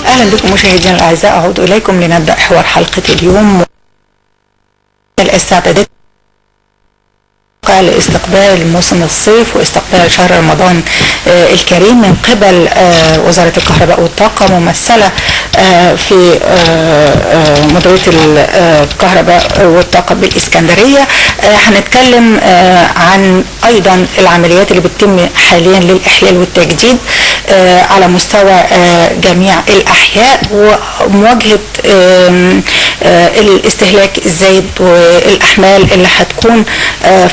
أهلا بكم مشاهدينا الأعزاء، أعود إليكم لنبدأ حوار حلقة اليوم. الاستعدادات لاستقبال موسم الصيف واستقبال شهر رمضان الكريم من قبل وزارة الكهرباء والطاقة ممثلة في مديرية الكهرباء والطاقة بالإسكندرية. هنتكلم عن أيضا العمليات اللي بتتم حاليا للإحلال والتجديد على مستوى جميع الأحياء ومواجهة الاستهلاك الزايد والأحمال اللي هتكون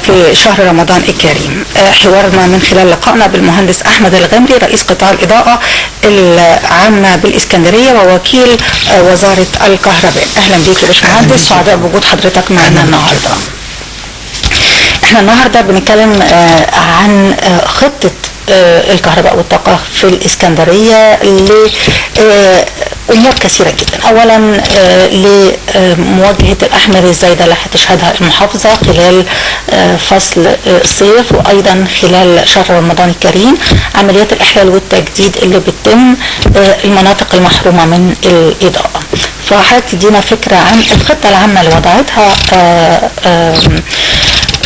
في شهر رمضان الكريم. حوارنا من خلال لقائنا بالمهندس أحمد الغمري رئيس قطاع الإضاءة العامة بالإسكندرية ووكيل وزارة الكهرباء. أهلا بيك يا باشمهندس، سعداء بوجود حضرتك معنا النهارده. احنا النهارده بنتكلم عن خطة الكهرباء والطاقة في الإسكندرية لأمور كثيرة جدا. أولا لمواجهة الأحمال الزايدة اللي هتشهدها المحافظة خلال فصل الصيف وأيضا خلال شهر رمضان الكريم، عمليات الإحلال والتجديد اللي بتتم المناطق المحرومة من الإضاءة. فحضرتك تدينا فكرة عن الخطة العامة اللي وضعتها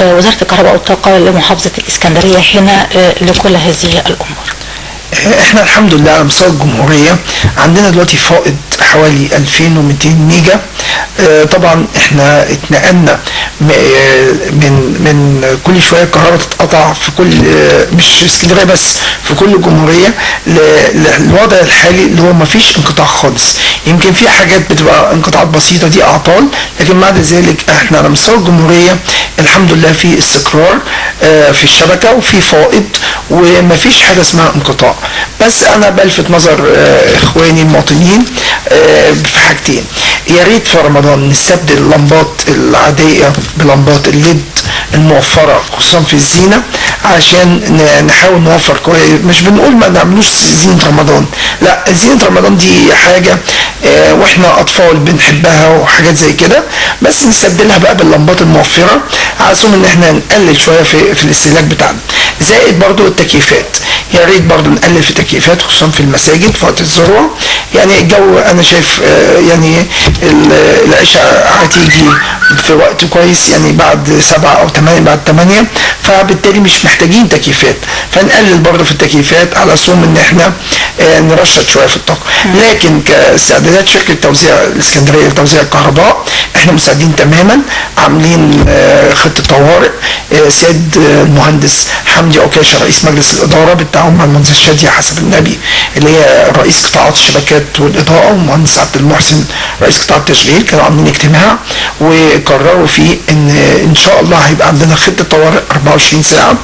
وزارة الكهرباء والطاقة لمحافظة الإسكندرية هنا لكل هذه الأمور. احنا الحمد لله على مستوى الجمهورية عندنا دلوقتي فائض حوالي 2200 ميجا. طبعا احنا اتنقلنا من كل شوية الكهرباء تتقطع في كل مش اسكندرية بس في كل الجمهورية للوضع الحالي اللي هو مفيش انقطاع خالص. يمكن في حاجات بتبقى انقطاعات بسيطة دي اعطال، لكن بعد ذلك احنا على مستوى الجمهورية الحمد لله في استقرار في الشبكة وفي فائض ومفيش حاجة اسمها انقطاع. بس انا بلفت نظر اخواني المواطنين في حاجتين. يا ريت في رمضان نستبدل اللمبات العادية بلمبات الليد الموفرة خصوصا في الزينة عشان نحاول نوفر كويس. مش بنقول ما نعملوش زينة رمضان، لا، زينة رمضان دي حاجة واحنا اطفال بنحبها وحاجات زي كده، بس نستبدلها بقى باللمبات الموفرة عشان ان احنا نقلل شوية في الاستهلاك بتاعنا. زائد برضو التكييفات، يا ريت برضو نقلل في التكييفات خصوصا في المساجد في وقت الذروة. يعني الجو انا شايف يعني العشاء هتيجي في وقت كويس، يعني بعد 7 أو 8 بعد 8، فبالتالي مش محتاجين تكييفات، فنقلل برضو في التكييفات على اساس ان احنا نرشد شوية في الطاقة. لكن كاستعدادات شركة توزيع الاسكندرية لتوزيع الكهرباء احنا مساعدين تماما، عاملين خطة طوارئ. سيد المهندس حمدي عكاشة رئيس مجلس الإدارة بالتعاون مع المهندس شادية حسب النبي اللي هي رئيس قطاعات الشبكات والإضاءة والمهندس عبد المحسن رئيس قطاع التشغيل كانوا عاملين اجتماع وقرروا فيه ان شاء الله هيبقى عندنا خطة طوارئ 24 ساعة.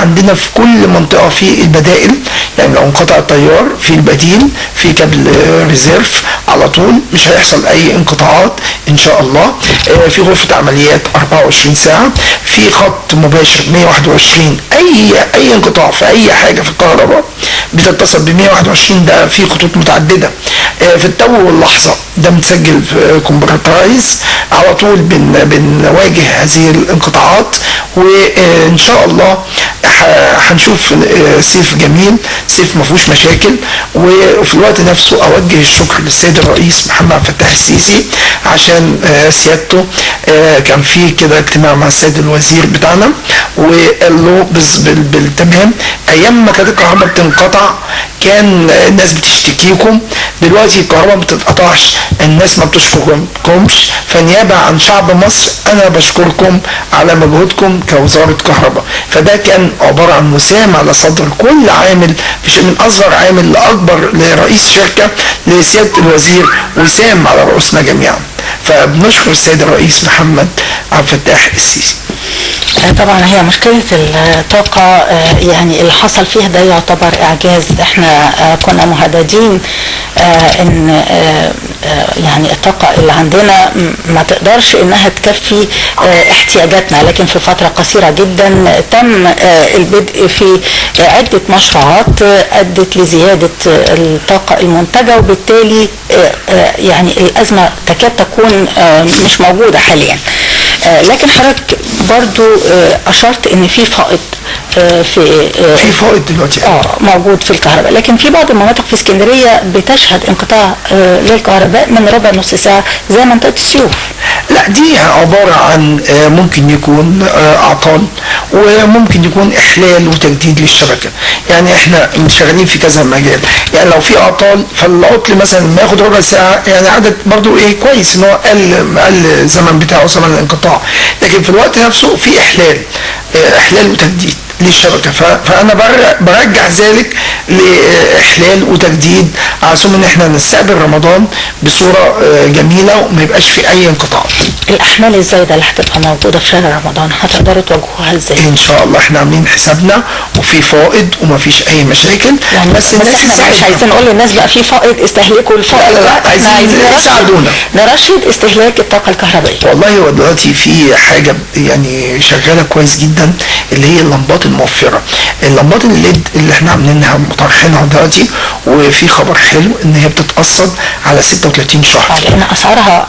عندنا في كل منطقة في البدائل، يعني لو انقطع التيار في البديل في كابل ريزيرف على طول، مش هيحصل اي انقطاعات ان شاء الله. في غرفة عمليات 24 ساعة، في خط مباشر 121. اي انقطاع في اي حاجة في الكهرباء بتتصل ب 121. ده في خطوط متعددة في التو واللحظة، ده متسجل في كمبيوترايز على طول. بنواجه هذه الانقطاعات وان شاء الله هنشوف صيف جميل، صيف ما فيهوش مشاكل. وفي الوقت نفسه اوجه الشكر للسيد الرئيس محمد عبد الفتاح السيسي عشان سيادته كان في كده اجتماع مع السيد الوزير بتاعنا وقال له بالتمام ايام ما كانت الكهرباء بتنقطع كان الناس بتشتكيكم، دلوقتي الكهرباء ما بتتقطعش، الناس ما بتشكركمش. فنيابة عن شعب مصر انا بشكركم على مجهودكم كوزارة كهرباء. فده كان عبارة عن مساهمة على صدر كل عامل، من اصغر عامل لاكبر لرئيس شركة لسيادة الوزير، وسام على رؤوسنا جميعا. فبنشكر السيد الرئيس محمد عبد الفتاح السيسي. طبعا هي مشكلة الطاقة يعني اللي حصل فيها ده يعتبر إعجاز. احنا كنا مهددين ان يعني الطاقة اللي عندنا ما تقدرش انها تكفي احتياجاتنا، لكن في فترة قصيرة جدا تم البدء في عدة مشروعات ادت لزيادة الطاقة المنتجة، وبالتالي يعني الازمة تكاد تكون مش موجودة حاليا. لكن حضرتك برضو اشرت ان في فائض في فائض دلوقتي موجود في الكهرباء، لكن في بعض المناطق في اسكندريه بتشهد انقطاع للكهرباء من ربع نص ساعه زي منطقه السيوف. لا، دي عباره عن ممكن يكون اعطال، وممكن يكون احلال وتجديد للشبكه. يعني احنا شغالين في كذا مجال، يعني لو في اعطال فالعطل مثلا ما ياخد ربع ساعه، يعني عدد برضو كويس ان هو قل الزمن بتاعه، زمن الانقطاع. لكن في الوقت نفسه في احلال وتجديد للشبكه، فانا برجع ذلك لاحلال وتجديد على اساس ان احنا نستقبل رمضان بصوره جميله وما يبقاش في اي انقطاع. الاحمال الزايده اللي هتبقى موجوده في شهر رمضان هتقدروا تواجهوها ازاي؟ ان شاء الله احنا عاملين حسابنا وفي فائض وما فيش اي مشاكل، يعني بس احنا مش عايزين نقول للناس بقى في فائض استهلكوا الفائض، لا عايزين يساعدونا نرشد استهلاك الطاقه الكهربائيه. والله هو دلوقتي في حاجه يعني شغاله كويس جدا اللي هي اللمبات الموفره، اللمبات الليد اللي احنا عاملينها مطرحينها دلوقتي، وفي خبر حلو ان هي بتتقسط على 36 شهر. لان اسعارها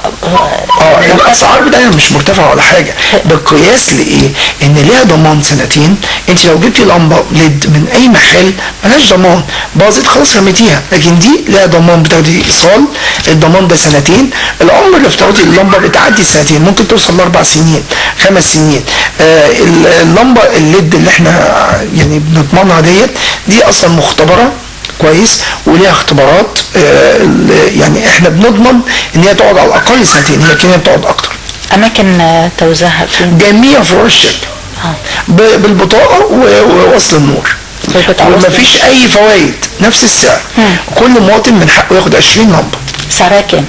الاسعار بتاعها مش مرتفعه ولا حاجه، بالقياس لايه؟ ان ليها ضمان سنتين. انت لو جبتي لمبه ليد من اي محل ملهاش ضمان، باظت خلاص رميتيها، لكن دي ليها ضمان، بتاخدي ايصال، الضمان ده سنتين، العمر الافتراضي للمبه بتعدي سنتين، ممكن توصل ل4 سنين 5 سنين. اللمبه الليد اللي احنا يعني بنضمنها دي اصلا مختبره كويس وليها اختبارات، يعني احنا بنضمن ان هي تقعد على الاقل سنتين، هي كده بتقعد اكتر. اماكن توزيعها فين؟ جميع فروع الشركه بالبطاقه ووصل النور، ومفيش اي فوائد، نفس السعر. كل مواطن من حقه ياخد 20 لمبه. سعرها كام؟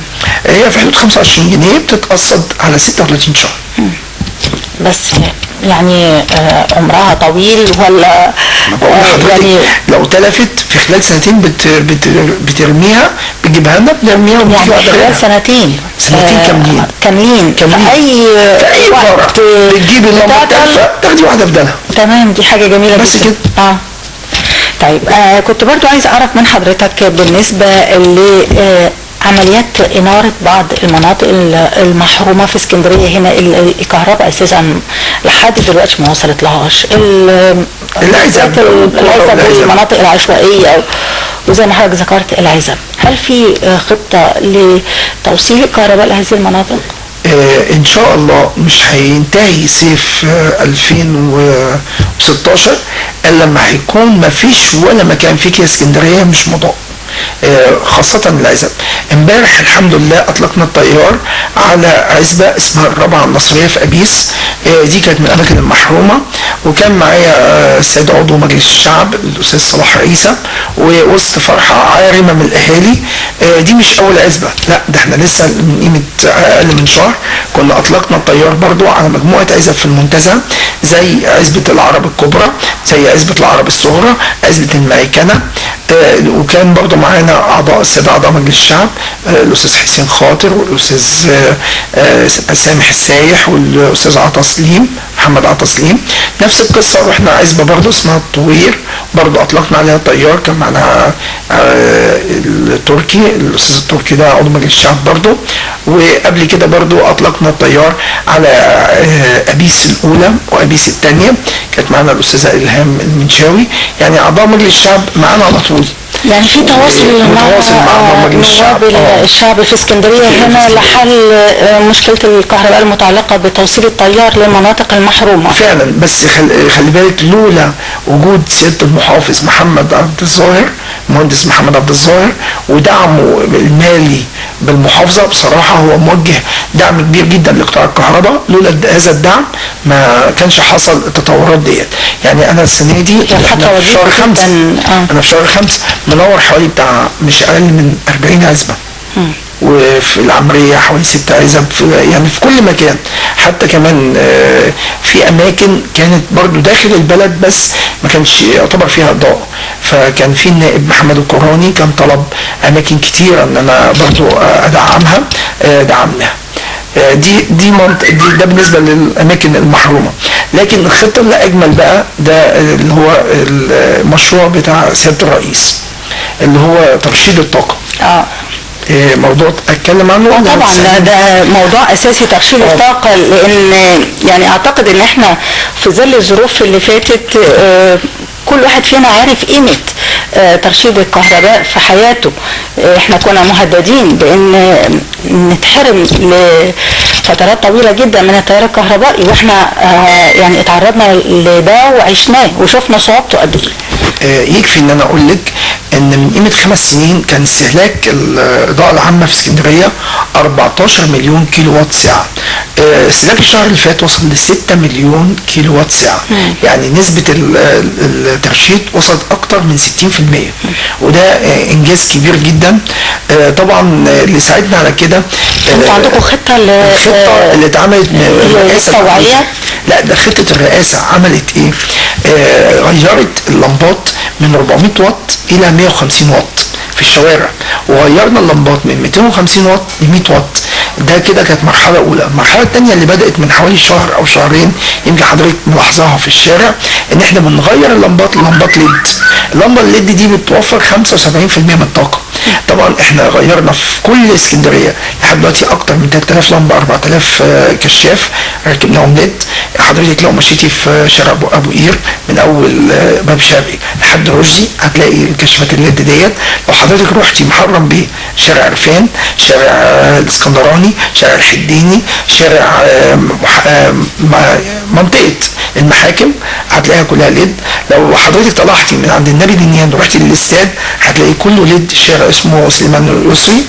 هي في حدود 25 جنيه، بتتقسط على 36 شهر. بس يعني عمرها طويل ولا يعني لو تلفت في خلال سنتين بترميها، بتجيبها لنا بنرميها يعني خلال سنتين كاملين في اي وقت بتجيب اللمبه تلفه تاخدي واحده بدلها. تمام، دي حاجه جميله بس جدا. كده. طيب كنت برضو عايزه اعرف من حضرتك بالنسبه عمليات إنارة بعض المناطق المحرومة في اسكندرية هنا، الكهرباء أساسا لحد دلوقتي ما وصلت لهاش، العزب والمناطق العشوائية، وزي ما حضرتك ذكرت العزب. هل في خطة لتوصيل الكهرباء لهذه المناطق؟ ان شاء الله مش هينتهي صيف 2016 الا لما هيكون ما فيش ولا مكان فيك يا اسكندريه مش مضاء، خاصة العزب. امبارح الحمد لله اطلقنا الطيار على عزبة اسمها الرابعة النصرية في ابيس، دي كانت من الاماكن المحرومة، وكان معايا السيد عضو مجلس الشعب الاستاذ صلاح عيسى، ووسط فرحة عارمة من الاهالي. دي مش اول عزبة، لا ده احنا لسه من قيمة اقل من شهر كنا اطلقنا الطيار برضو على مجموعة عزب في المنتزه، زي عزبة العرب الكبرى، زي عزبة العرب الصغرى، عزبة الميكنة. وكان برضو معانا السادة اعضاء مجلس الشعب، الاستاذ حسين خاطر والاستاذ سامح السايح والاستاذ محمد عطا سليم. نفس القصه، رحنا عزبه برضو اسمها الطوير، برضو اطلقنا عليها طيار، كان معنا التركي، الاستاذ التركي ده عضو مجلس الشعب برضو. وقبل كده برضو اطلقنا الطيار على ابيس الاولى وابيس الثانيه، كانت معنا الاستاذه الهام المنشاوي. يعني اعضاء مجلس الشعب معانا على طول، يعني في تواصل مع الشعب في اسكندريه هنا لحل مشكله الكهرباء المتعلقه بتوصيل التيار للمناطق المحرومه. فعلا، بس خلي بالك، لولا وجود سياده المحافظ محمد عبد الظاهر، المهندس محمد عبد الظاهر، ودعمه المالي بالمحافظه، بصراحه هو موجه دعم كبير جدا لقطاع الكهرباء، لولا هذا الدعم ما كانش حصل التطورات ديت. يعني انا السنه دي انا في شهر 5 انا في شهر 5 منور حوالي بتاع مش اقل من 40 عزبه، وفي العمريه حوالي 6 عزب، يعني في كل مكان. حتى كمان في اماكن كانت برضو داخل البلد بس ما كانش يعتبر فيها اضاءه، فكان في النائب محمد القراني كان طلب اماكن كتيره ان انا برضو ادعمها، دعمناها. دي ده بالنسبه للاماكن المحرومه. لكن الخطه اللي اجمل بقى ده اللي هو المشروع بتاع سياده الرئيس اللي هو ترشيد الطاقه. موضوع اتكلم عنه ولا طبعا ده موضوع اساسي، ترشيد الطاقه، لان يعني اعتقد ان احنا في ظل الظروف اللي فاتت كل واحد فينا عارف قيمه ترشيد الكهرباء في حياته. احنا كنا مهددين بان نتحرم لفترات طويله جدا من التيار الكهربائي، واحنا يعني اتعرضنا لده وعشناه وشفنا صعوبته قد ايه. يكفي ان انا اقول لك ان من قيمه 5 سنين كان استهلاك الاضاءه العامه في اسكندريه 14 مليون كيلو وات ساعه. استهلاك الشهر اللي فات وصل ل 6 مليون كيلو وات ساعه. يعني نسبه الترشيد وصلت اكتر من 60%، وده انجاز كبير جدا. طبعا اللي ساعدنا على كده انتوا عندكم خطه اللي اتعملت من الرئاسه التوعيه؟ لا، ده خطه الرئاسه عملت ايه؟ غيرت اللمبات من 400 واط الى 150 واط في الشوارع، وغيرنا اللمبات من 250 واط ل 100 واط. ده كده كانت مرحله اولى. المرحله الثانيه اللي بدات من حوالي شهر او شهرين، يمكن حضرتك ملاحظاها في الشارع، ان احنا بنغير اللمبات للمبات ليد. اللمبه الليد دي بتوفر 75% من الطاقه. طبعا احنا غيرنا في كل اسكندريه لحد دلوقتي اكتر من 3000 لمبه، 4000 كشاف ركبناهم ليد. حضرتك لو مشيتي في شارع ابو قير من اول باب شرقي لحد رشدي هتلاقي الكشافات الليد ديت. لو حضرتك رحتي محرم بيه شارع عرفان، شارع الاسكندراني، شارع الحديني، شارع منطقه المحاكم هتلاقيها كلها ليد. لو حضرتك طلعتي من عند النبي دنيان ورحتي للاستاد هتلاقي كله ليد. شارع اسمه سليمان اليسري.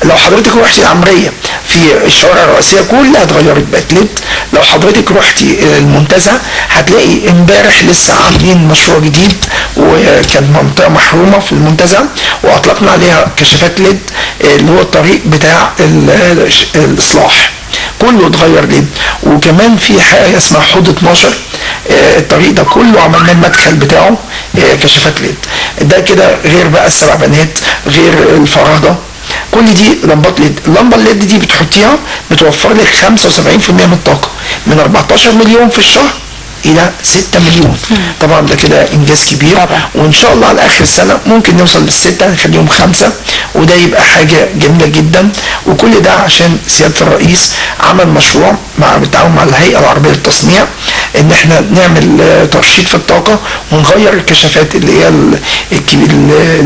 لو حضرتك رحتي العمريه في الشوارع الرئيسيه كلها اتغيرت بقت ليد. لو حضرتك رحتي المنتزه هتلاقي امبارح لسه عاملين مشروع جديد وكان منطقه محرومه في المنتزه واطلقنا عليها كشافات ليد، اللي هو الطريق بتاع الاصلاح كله اتغير ليد. وكمان في حاجه اسمها حوض 12 الطريق ده كله عملنا المدخل بتاعه كشافات ليد. ده كده غير بقى السبع بنات، غير الفرادة، كل دي لمبات ليد. اللمبه الليد دي بتحطيها بتوفر لك 75% من الطاقه، من 14 مليون في الشهر الى 6 مليون. طبعا ده كده انجاز كبير طبعا. وان شاء الله على اخر السنه ممكن نوصل لل6 نخليهم 5، وده يبقى حاجه جميله جدا. وكل ده عشان سياده الرئيس عمل مشروع بالتعاون مع الهيئه العربيه للتصنيع ان احنا نعمل ترشيد في الطاقه ونغير الكشافات اللي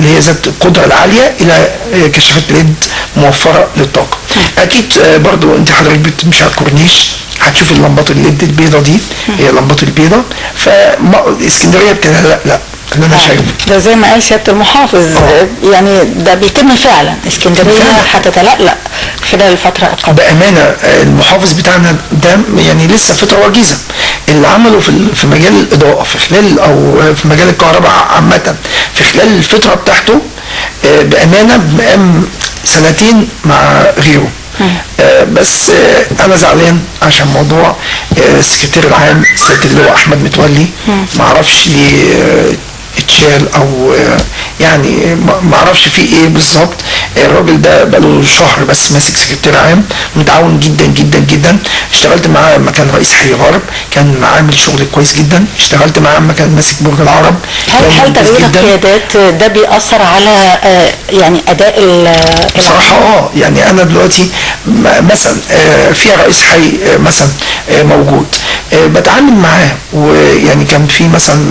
هي ذات القدره العاليه الى كشافات ليد موفره للطاقه. اكيد برضو انت حضرتك بتمشي على الكورنيش هتشوف اللمبات الليد البيضه دي، هي اللمبات البيضه. فاسكندريه لا اللي انا شايفه ده زي ما قال سياده المحافظ يعني ده بيتم فعلا. اسكندريه هتتلألأ خلال الفتره القادمه. بامانه المحافظ بتاعنا ده يعني لسه فتره وجيزه. اللي عمله في مجال الاضاءه في خلال او في مجال الكهرباء عامه في خلال الفتره بتاعته بامانه بقام سنتين مع غيره. بس انا زعلان عشان موضوع السكرتير العام سياده اللواء احمد متولي. ما اعرفش ليه اتشال او يعني ما اعرفش فيه ايه بالظبط. الراجل ده بقاله شهر بس ماسك سكرتير عام، متعاون جدا جدا جدا. اشتغلت معاه لما كان رئيس حي غرب، كان عامل شغل كويس جدا. اشتغلت معاه لما كان ماسك برج العرب. هل تغيير القيادات ده بيأثر على يعني اداء بصراحه يعني انا دلوقتي مثلا في رئيس حي مثلا موجود بتعامل معاه، ويعني كان في مثلا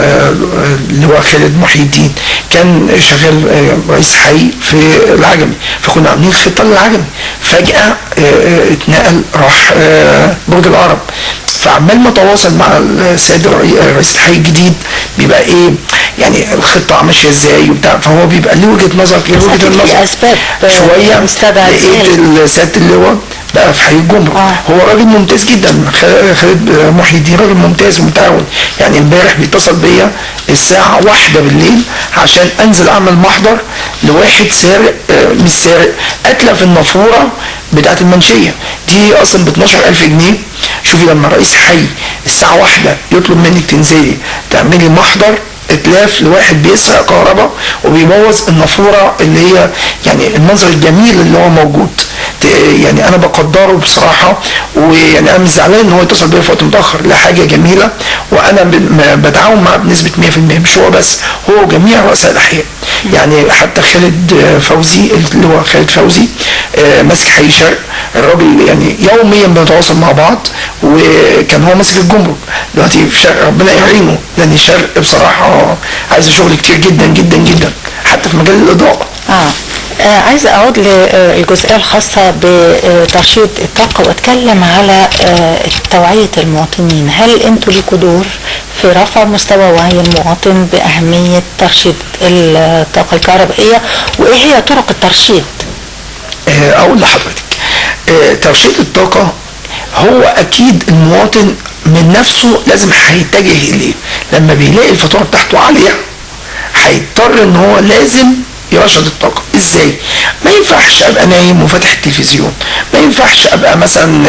اللواء خالد محي الدين كان شغال رئيس حي في العجمي، فكنا عاملين خطه للعجمي. فجاه اتنقل راح برج العرب. فعمال ما تواصل مع السيد رئيس الحي الجديد بيبقى ايه يعني الخطه ماشيه ازاي وبتاع. فهو بيبقى له وجهه نظر شويه. لقيت سياده اللواء بقى في حي الجمهور. هو راجل ممتاز جدا، خالد محي الدين راجل ممتاز ومتعاون. يعني امبارح بيتصل بيا الساعه 1 بالليل عشان انزل اعمل محضر لواحد سارق مش سارق قتله في النافوره بتاعت المنشيه دي اصلا ب 12000 جنيه. شوفي لما رئيس حي الساعه 1 يطلب منك تنزلي تعملي محضر اتلاف لواحد بيسرق كهرباء وبيبوظ النافوره اللي هي يعني المنظر الجميل اللي هو موجود. يعني انا بقدره بصراحه، ويعني انا مش زعلان ان هو يتصل بيا في وقت متاخر، لا حاجه جميله، وانا بتعاون معاه بنسبه 100%. مش هو بس، هو جميع رؤساء الاحياء. يعني حتى خالد فوزي اللي هو خالد فوزي ماسك حي شرق، الراجل يعني يوميا بنتواصل مع بعض، وكان هو ماسك الجمرك، دلوقتي في شرق ربنا يعينه، لان الشرق بصراحه عايزه شغل كتير جدا جدا جدا حتى في مجال الاضاءه. عايزة أعود للجزئية الخاصة بترشيد الطاقة وأتكلم على توعية المواطنين. هل أنتوا ليكوا دور في رفع مستوى وعي المواطن بأهمية ترشيد الطاقة الكهربائية، وإيه هي طرق الترشيد؟ أقول لحضرتك، ترشيد الطاقة هو أكيد المواطن من نفسه لازم هيتجه إليه. لما بيلاقي الفاتورة بتاعته عالية هيضطر إن هو لازم يرشد الطاقة. ازاي؟ ما ينفعش ابقى نايم وفاتح التلفزيون، ما ينفعش ابقى مثلا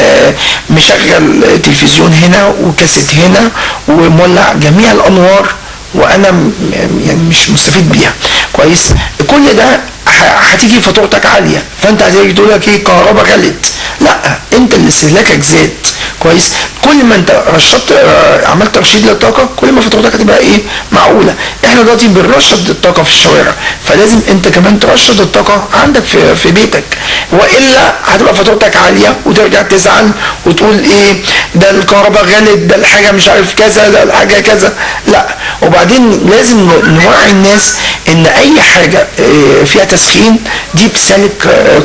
مشغل تلفزيون هنا وكاسيت هنا ومولع جميع الانوار وانا يعني مش مستفيد بيها كويس. كل ده هتيجي فاتورتك عاليه، فانت هتيجي تقول لك ايه كهرباء غلت. لا، انت اللي استهلاكك زاد كويس. كل ما انت رشدت عملت ترشيد للطاقه كل ما فاتورتك هتبقى ايه معقوله. احنا دلوقتي بنرشد الطاقه في الشوارع، فلازم انت كمان ترشد الطاقه عندك في بيتك، والا هتبقى فاتورتك عاليه وترجع تزعل وتقول ايه ده الكهرباء غلت، ده الحاجه مش عارف كذا، ده الحاجه كذا. لا، وبعدين لازم نوعي الناس ان اي حاجه فيها تسخين دي بتستهلك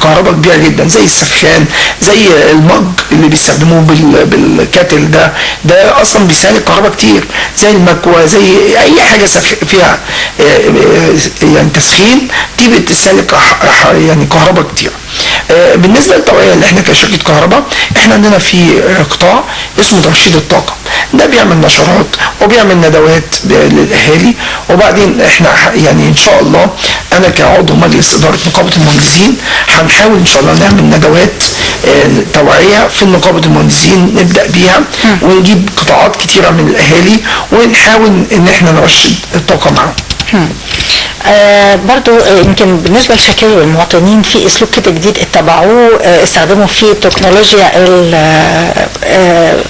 كهرباء كبيره جدا، زي السخان، زي المج اللي بيستخدموه بالكاتل ده اصلا بيستهلك كهرباء كتير، زي المكوى، زي اي حاجه فيها يعني تسخين دي بتستهلك يعني كهرباء كتير. بالنسبه للتوعيه اللي احنا كشركه كهرباء، احنا عندنا في قطاع اسمه ترشيد الطاقه، ده بيعمل نشرات وبيعمل ندوات للاهالي. وبعدين احنا يعني ان شاء الله انا كعضو مجلس اداره نقابه المهندسين هنحاول ان شاء الله نعمل ندوات توعيه في نقابه المهندسين نبدا بيها، ونجيب قطاعات كتيره من الاهالي ونحاول ان احنا نرشد الطاقه معاهم. برضو يمكن بالنسبة لشكاوى المواطنين في اسلوب كده جديد اتبعوه، استخدموا فيه تكنولوجيا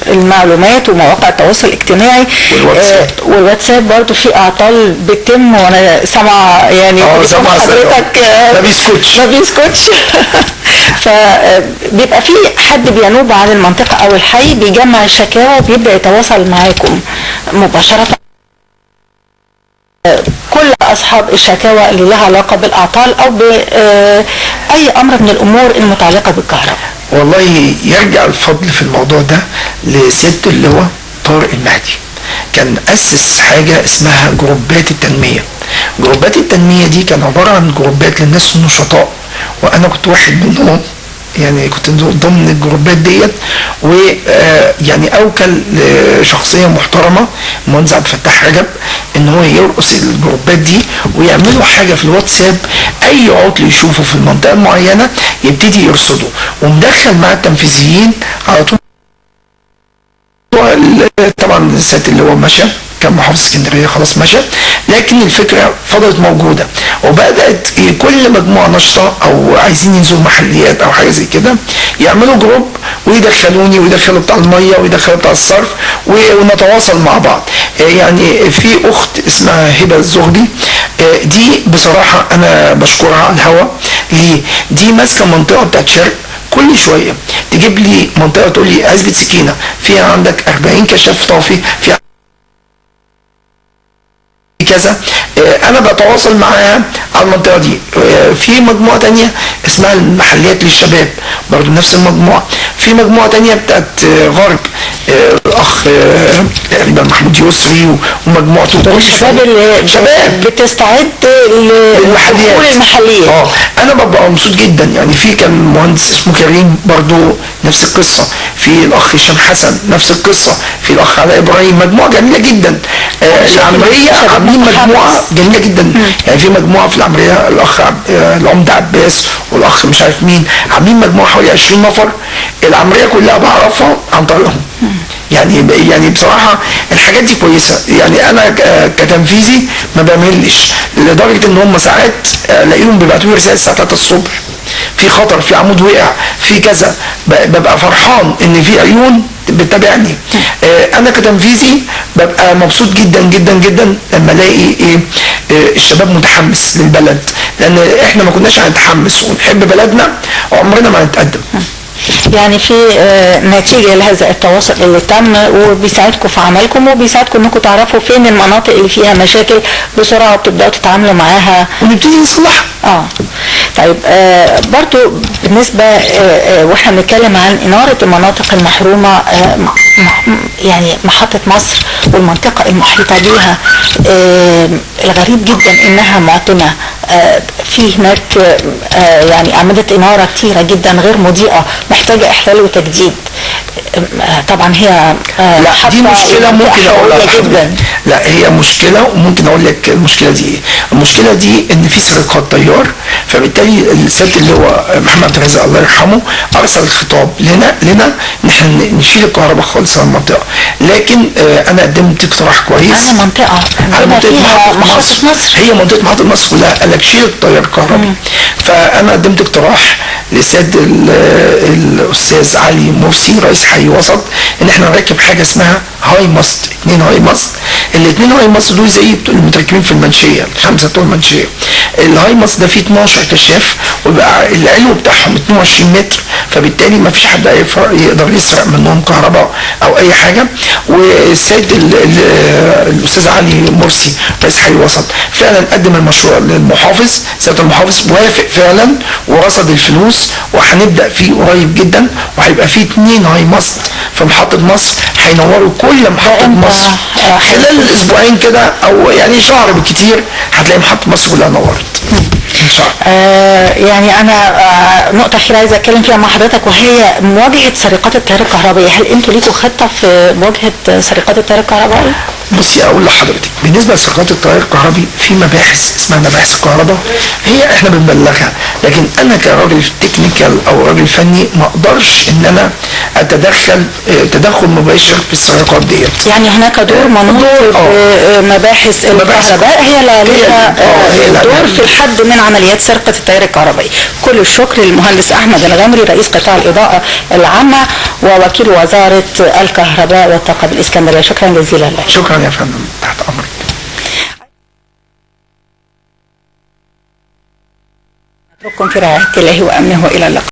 المعلومات ومواقع التواصل الاجتماعي والواتساب. برضو في اعطال بتتم، وانا سامعه يعني حضرتك ما بيسكتش فبيبقى في حد بينوب عن المنطقة او الحي بيجمع الشكاوى وبيبدأ يتواصل معاكم مباشرة. كل اصحاب الشكاوى اللي لها علاقه بالاعطال او باي امر من الامور المتعلقه بالكهرباء. والله يرجع الفضل في الموضوع ده لسياده اللواء طارق المهدي، كان اسس حاجه اسمها جروبات التنميه. جروبات التنميه دي كان عباره عن جروبات للناس النشطاء، وانا كنت واحد منهم، يعني كنت ضمن الجروبات ديت. ويعني اوكل شخصيه محترمه المهندس عبد الفتاح رجب ان هو يرقص الجروبات دي ويعملوا حاجه في الواتساب، اي عطل يشوفه في المنطقه المعينه يبتدي يرصده، ومدخل مع التنفيذيين على طول. طبعا سياده اللي هو مشى، كان محافظ اسكندريه خلاص مشى، لكن الفكره فضلت موجوده. وبدات كل مجموعه نشطه او عايزين ينزلوا محليات او حاجه زي كده يعملوا جروب ويدخلوني ويدخلوا بتاع الميه ويدخلوا بتاع الصرف ونتواصل مع بعض. يعني في اخت اسمها هبه الزغبي، دي بصراحه انا بشكرها على الهوا. ليه؟ دي ماسكه منطقه بتاعت شرق، كل شويه تجيب لي منطقه تقول لي عزبه سكينه فيها عندك 40 كشاف طافي، فيها كذا. انا بتواصل معاها على المنطقه دي. في مجموعه تانية اسمها المحليات للشباب، برضو نفس المجموعه. في مجموعه تانية بتاعت غرب، الاخ تقريبا محمود يسري ومجموعته. الشباب اللي شباب بتستعد للمحليات. انا ببقى مبسوط جدا. يعني في كان مهندس اسمه كريم برضو نفس القصه، في الاخ هشام حسن نفس القصه، في الاخ علاء ابراهيم، مجموعه جميله جدا. العمريه عاملين مجموعه جميله جدا. يعني في مجموعه في العمريه الاخ العمده عباس والاخ مش عارف مين عاملين مجموعه حوالي 20 نفر. العمريه كلها بعرفها عن طريقهم. يعني بصراحه الحاجات دي كويسه. يعني انا كتنفيذي ما بعملش، لدرجه ان هم ساعات الاقيهم بيبعتوا لي رساله الساعه 3 الصبح في خطر، في عمود وقع، في كذا، ببقى فرحان ان في عيون بتتابعني. انا كتنفيذي ببقى مبسوط جدا جدا جدا لما الاقي الشباب متحمس للبلد، لان احنا ما كناش هنتحمس ونحب بلدنا عمرنا ما هنتقدم. يعني في نتيجة لهذا التواصل اللي تم، وبيساعدكم في عملكم، وبيساعدكم انكم تعرفوا فين المناطق اللي فيها مشاكل بسرعة وبتبدأوا تتعاملوا معاها ونبتدي نصلحها. طيب برضو بالنسبة واحنا بنتكلم عن إنارة المناطق المحرومة، يعني محطة مصر والمنطقة المحيطة بها، الغريب جدا انها معتمة في هناك يعني أعمدة إنارة كتيرة جدا غير مضيئة محتاجة إحلال وتجديد. طبعا هي لا دي مشكلة ممكن اقول لك جدا. لا هي مشكلة وممكن اقول لك المشكلة دي ايه. المشكلة دي ان في سرقات طيار، فبالتالي السيد اللي هو محمد عبد الرازق الله يرحمه ارسل الخطاب لنا ان احنا نشيل الكهرباء خالص عن المنطقة، لكن انا قدمت اقتراح كويس. على منطقة فيها محطة مصر، هي منطقة محطة مصر كلها، قال لك شيل التيار الكهربي. فانا قدمت اقتراح للسيد الاستاذ علي مرسي رئيس حي وسط ان احنا نركب حاجه اسمها هاي ماست، 2 هاي ماست. الاثنين هاي ماست دول زي المتركبين في المنشيه، ال5 بتوع المنشيه. الهاي ماست ده فيه 12 كشاف، ويبقى العلو بتاعهم 22 متر، فبالتالي ما فيش حد يقدر يسرق منهم كهرباء او اي حاجه. والسيد الاستاذ علي مرسي رئيس حي وسط فعلا قدم المشروع للمحافظ، سياده المحافظ وافق فعلا ورصد الفلوس، وهنبدا فيه قريب جدا، وهيبقى فيه 2 هاي ماست في محطه مصر هينوروا كل محطه مصر. خلال الاسبوعين كده او يعني شهر بالكتير هتلاقي محطه مصر كلها نورت. يعني انا نقطة أخيرة عايزة اتكلم فيها مع حضرتك، وهي مواجهة سرقات التيار الكهربائي. هل انتوا ليكوا خطة في مواجهة سرقات التيار الكهربائي؟ بصي اقول لحضرتك، بالنسبه لسرقات التيار الكهربي في مباحث اسمها مباحث الكهرباء، هي احنا بنبلغها، لكن انا كراجل تكنيكال او راجل فني ما اقدرش ان انا اتدخل تدخل مباشر في السرقات ديت. يعني هناك دور منوط بمباحث الكهرباء هي لها دور في الحد من عمليات سرقة التيار الكهربائي. كل الشكر للمهندس احمد الغمري رئيس قطاع الاضاءة العامة ووكيل وزارة الكهرباء والطاقة بالاسكندرية. شكرا جزيلا لك. شكرا يا فندم، تحت امرك. اترككم في رعاية الله وامنه والى اللقاء.